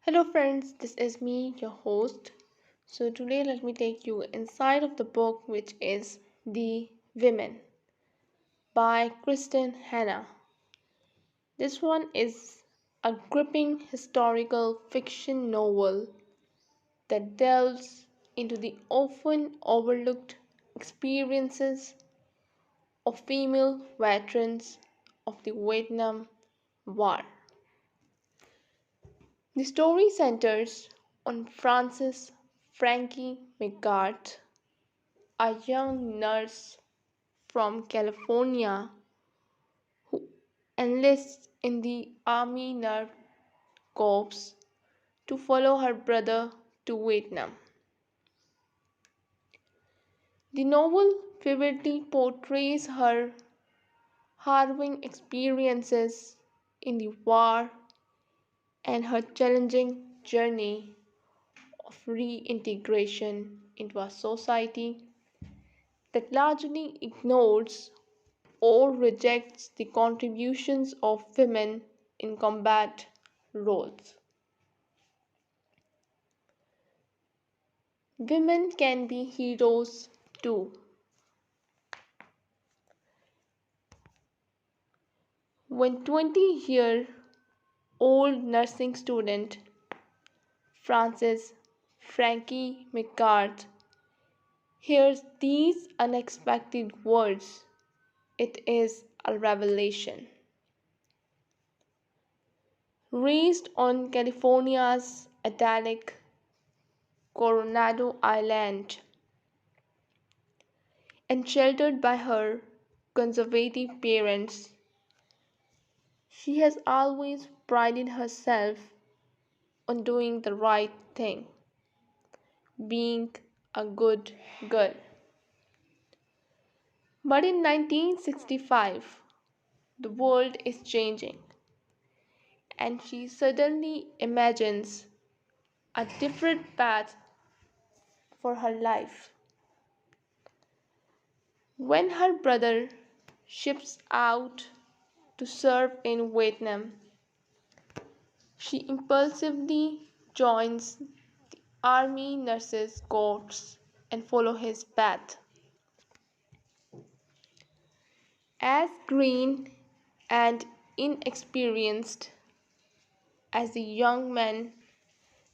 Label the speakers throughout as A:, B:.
A: Hello friends, this is me, your host. So today let me take you inside of the book which is The Women by Kristin Hannah. This one is a gripping historical fiction novel that delves into the often overlooked experiences of female veterans of the Vietnam War. The story centers on Frances Frankie McGarth, a young nurse from California who enlists in the Army Nurse Corps to follow her brother to Vietnam. The novel vividly portrays her harrowing experiences in the war and her challenging journey of reintegration into a society that largely ignores or rejects the contributions of women in combat roles. Women can be heroes too. When 20-year-old nursing student Frances Frankie McCart hears these unexpected words, it is a revelation. Raised on California's idyllic Coronado Island and sheltered by her conservative parents, she has always prided herself on doing the right thing, being a good girl. But in 1965, the world is changing, and she suddenly imagines a different path for her life. When her brother ships out to serve in Vietnam, she impulsively joins the Army Nurses Corps and follows his path. As green and inexperienced as the young man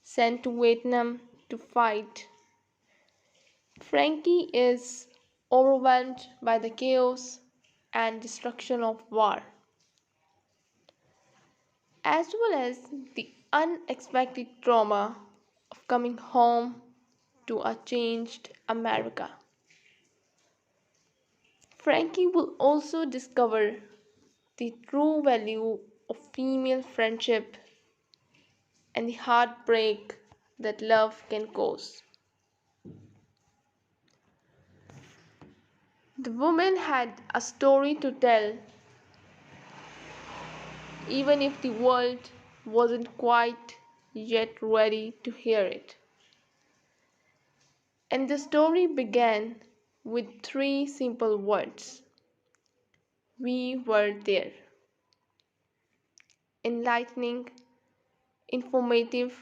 A: sent to Vietnam to fight, Frankie is overwhelmed by the chaos and destruction of war, as well as the unexpected trauma of coming home to a changed America. Frankie will also discover the true value of female friendship and the heartbreak that love can cause. The woman had a story to tell, even if the world wasn't quite yet ready to hear it. And the story began with three simple words: we were there. Enlightening, informative,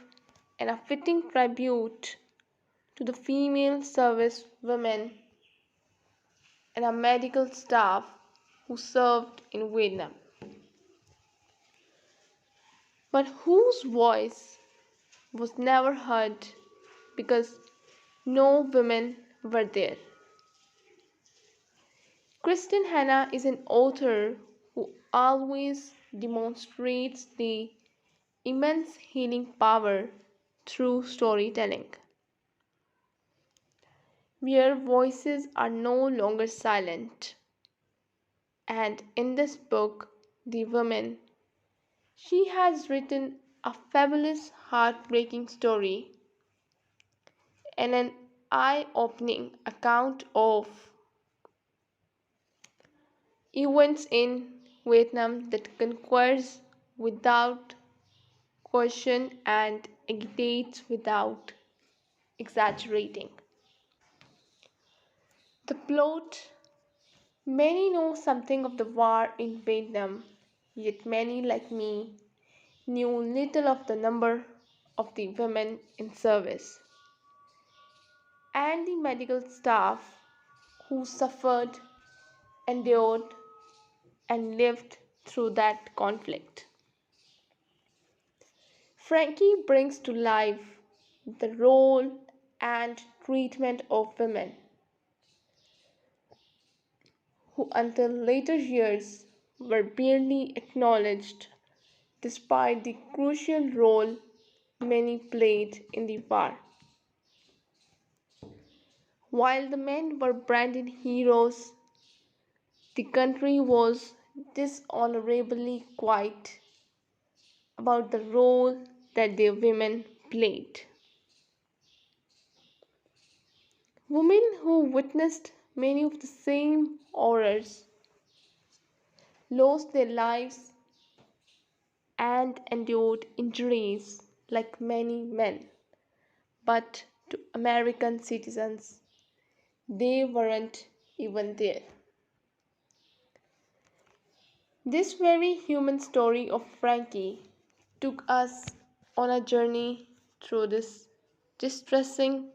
A: and a fitting tribute to the female service women and a medical staff who served in Vietnam, but whose voice was never heard because no women were there. Kristin Hannah is an author who always demonstrates the immense healing power through storytelling, where voices are no longer silent. And in this book, The Woman, she has written a fabulous, heartbreaking story and an eye opening account of events in Vietnam that conquers without question and agitates without exaggerating. The plot: many know something of the war in Vietnam, yet many, like me, knew little of the number of the women in service and the medical staff who suffered, endured, and lived through that conflict. Frankie brings to life the role and treatment of women who, until later years, were barely acknowledged despite the crucial role many played in the war. While the men were branded heroes, the country was dishonorably quiet about the role that their women played. Women who witnessed many of the same horrors lost their lives and endured injuries like many men. But to American citizens, they weren't even there. This very human story of Frankie took us on a journey through this distressing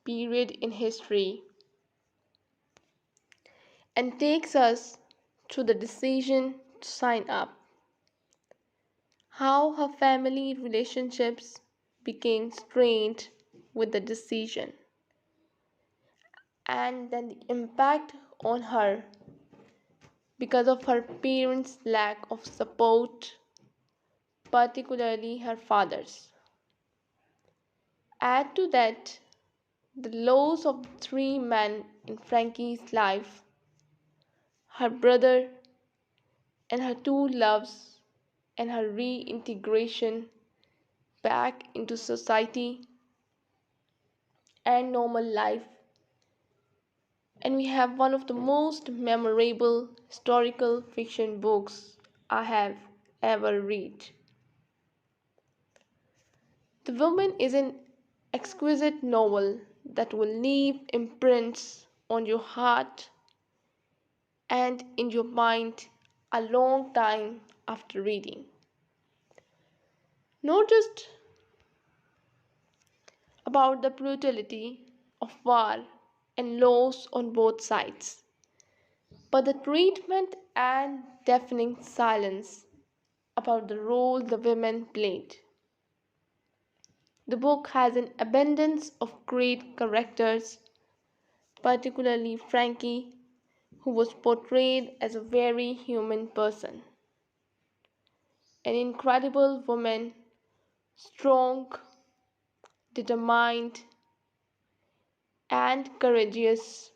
A: period in history and takes us through the decision to sign up, how her family relationships became strained with the decision, and then the impact on her because of her parents' lack of support, particularly her father's. Add to that the loss of three men in Frankie's life, her brother and her two loves, and her reintegration back into society and normal life. And we have one of the most memorable historical fiction books I have ever read. The Woman is an exquisite novel that will leave imprints on your heart and in your mind a long time after reading. Not just about the brutality of war and loss on both sides, but the treatment and deafening silence about the role the women played. The book has an abundance of great characters, particularly Frankie, who was portrayed as a very human person, an incredible woman, strong, determined, and courageous,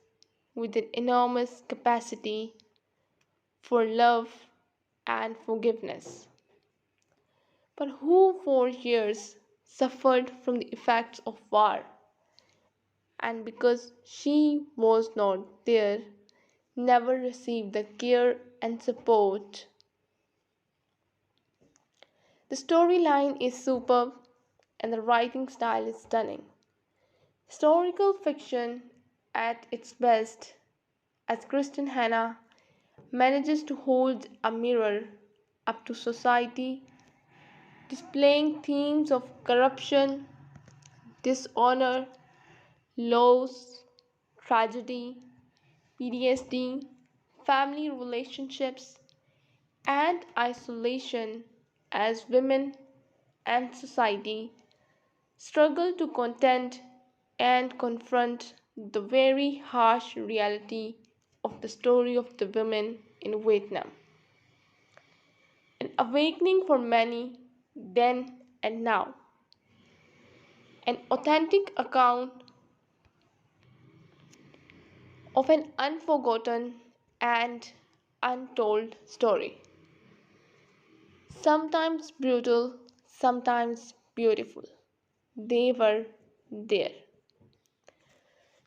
A: with an enormous capacity for love and forgiveness, but who for years suffered from the effects of war, and because she was not there, never received the care and support. The storyline is superb and the writing style is stunning. Historical fiction at its best, as Kristin Hannah manages to hold a mirror up to society, displaying themes of corruption, dishonor, loss, tragedy, PTSD, family relationships, and isolation as women and society struggle to contend and confront the very harsh reality of the story of the women in Vietnam. An awakening for many then and now. An authentic account of an unforgotten and untold story. Sometimes brutal, sometimes beautiful. They were there.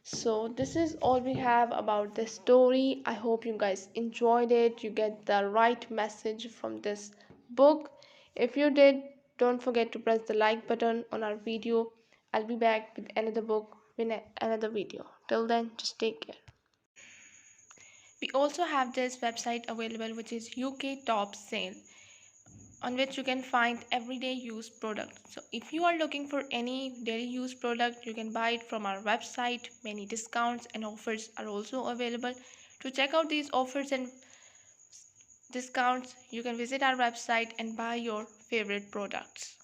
A: So, this is all we have about this story. I hope you guys enjoyed it. You get the right message from this book. If you did, don't forget to press the like button on our video. I'll be back with another book in another video. Till then, just take care. We also have this website available, which is UK Top Sale. on which you can find everyday use product. So if you are looking for any daily use product, you can buy it from our website. Many discounts and offers are also available. To check out these offers and discounts, you can visit our website and buy your favorite products.